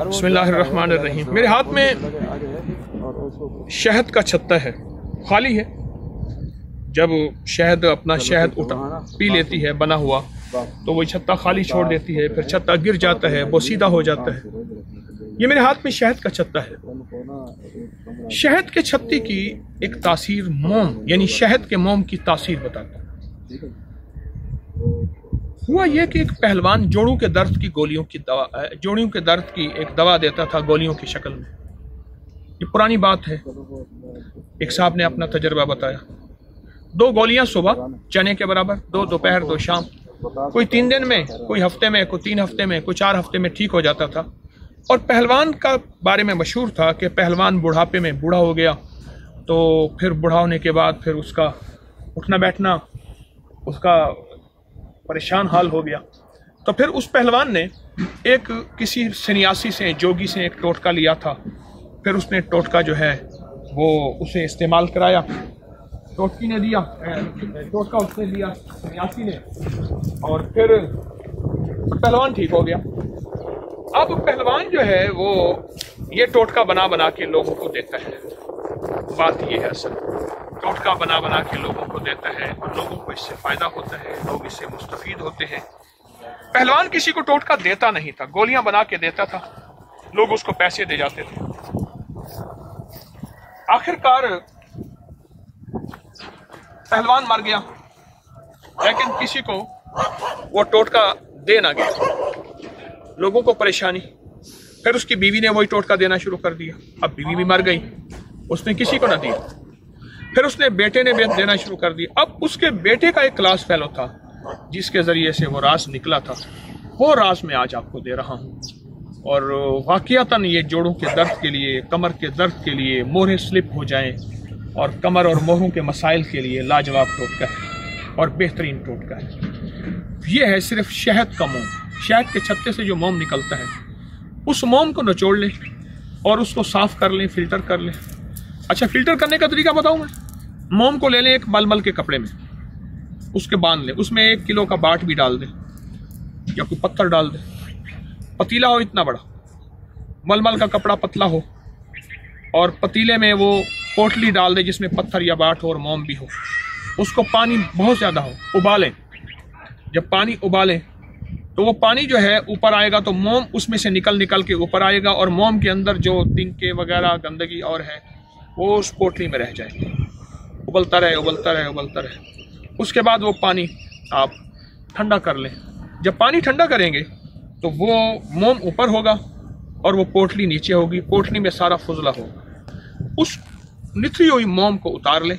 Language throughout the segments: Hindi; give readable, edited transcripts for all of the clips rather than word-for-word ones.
बिस्मिल्लाहिर्रहमानिर्रहीम। मेरे हाथ में शहद का छत्ता है, खाली है। जब शहद अपना शहद पी लेती है बना हुआ, तो वो छत्ता खाली छोड़ देती है, फिर छत्ता गिर जाता है, वो सीधा हो जाता है। ये मेरे हाथ में शहद का छत्ता है। शहद के छत्ते की एक तासीर मोम यानी शहद के मोम की तासीर बताता है। हुआ यह कि एक पहलवान जोड़ों के दर्द की गोलियों की दवा, जोड़ों के दर्द की एक दवा देता था गोलियों की शक्ल में। ये पुरानी बात है। एक साहब ने अपना तजर्बा बताया। 2 गोलियां सुबह चने के बराबर, 2 दोपहर 2 शाम। कोई 3 दिन में, कोई हफ्ते में, कोई 3 हफ्ते में, कोई 4 हफ्ते में ठीक हो जाता था। और पहलवान का बारे में मशहूर था कि पहलवान बुढ़ापे में बूढ़ा हो गया, तो फिर बूढ़ा होने के बाद फिर उसका उठना बैठना उसका परेशान हाल हो गया। तो फिर उस पहलवान ने एक किसी सन्यासी से, जोगी से एक टोटका लिया था। फिर उसने टोटका जो है वो उसे इस्तेमाल कराया। टोटकी ने दिया, टोटका उसने लिया सन्यासी ने, और फिर पहलवान ठीक हो गया। अब पहलवान जो है वो ये टोटका बना बना के लोगों को देता है। बात ये है, असल टोटका बना बना के लोगों को देता है और लोगों को इससे फायदा होता है, लोग इससे मुस्तफीद होते हैं। पहलवान किसी को टोटका देता नहीं था, गोलियां बना के देता था, लोग उसको पैसे दे जाते थे। आखिरकार पहलवान मर गया, लेकिन किसी को वो टोटका दे ना गया। लोगों को परेशानी। फिर उसकी बीवी ने वही टोटका देना शुरू कर दिया। अब बीवी भी मर गई, उसने किसी को ना दिया। फिर उसने बेटे ने देना शुरू कर दिया। अब उसके बेटे का एक क्लास फेलो था जिसके जरिए से वो राज निकला था, वो राज मैं आज आपको दे रहा हूँ। और वाकयातन ये जोड़ों के दर्द के लिए, कमर के दर्द के लिए, मोहरें स्लिप हो जाएं और कमर और मोहरों के मसाइल के लिए लाजवाब टोटका है और बेहतरीन टोटका है। ये है सिर्फ शहद का मोम। शहद के छत्ते से जो मोम निकलता है, उस मोम को निचोड़ लें और उसको साफ कर लें, फिल्टर कर लें। अच्छा, फिल्टर करने का तरीका बताऊं मैं। मोम को ले लें एक मलमल के कपड़े में, उसके बांध लें, उसमें 1 किलो का बाट भी डाल दें या कोई पत्थर डाल दें। पतीला हो इतना बड़ा, मलमल का कपड़ा पतला हो, और पतीले में वो पोटली डाल दें जिसमें पत्थर या बाट हो और मोम भी हो। उसको पानी बहुत ज़्यादा हो, उबालें। जब पानी उबालें तो वो पानी जो है ऊपर आएगा, तो मोम उसमें से निकल के ऊपर आएगा, और मोम के अंदर जो तिनके वगैरह गंदगी और है वो उस पोटली में रह जाएगी। उबलता रहे, उबलता रहे, उबलता रहे। उसके बाद वो पानी आप ठंडा कर लें। जब पानी ठंडा करेंगे तो वो मोम ऊपर होगा और वो पोटली नीचे होगी। पोटली में सारा फुजला होगा। उस निथरी हुई मोम को उतार लें,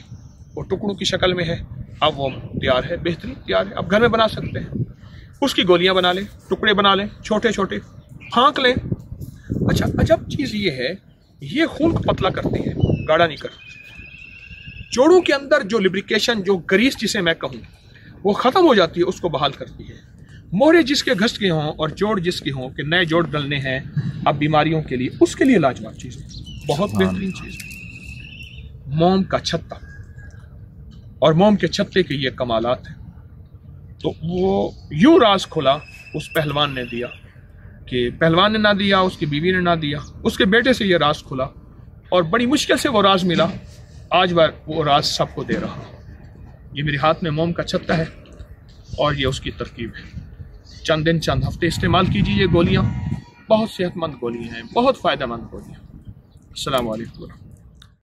वो टुकड़ों की शक्ल में है। अब वो तैयार है, बेहतरीन तैयार है। अब घर में बना सकते हैं। उसकी गोलियां बना लें, टुकड़े बना लें, छोटे छोटे फाँक लें। अच्छा, अजब चीज़ ये है, ये खून को पतला करती है, गाढ़ा नहीं करती। जोड़ों के अंदर जो लिब्रिकेशन, जो ग्रीस जिसे मैं कहूँ, वो ख़त्म हो जाती है, उसको बहाल करती है। मोहरे जिसके घस के हों और जोड़ जिसके हों कि नए जोड़ डलने हैं अब बीमारियों के लिए, उसके लिए लाजवाब चीज़ है, बहुत बेहतरीन चीज़ है मोम का छत्ता। और मोम के छत्ते के ये कमालात हैं। तो वो यूं राज खुला उस पहलवान ने दिया, कि पहलवान ने ना दिया, उसकी बीवी ने ना दिया, उसके बेटे से ये राज खुला और बड़ी मुश्किल से वो राज मिला। आज बार वो राज सबको दे रहा। ये मेरे हाथ में मोम का छत्ता है और ये उसकी तरकीब है। चंद दिन चंद हफ्ते इस्तेमाल कीजिए। ये गोलियाँ बहुत सेहतमंद गोलियाँ हैं, बहुत फ़ायदेमंद गोलियाँ। अस्सलामु अलैकुम।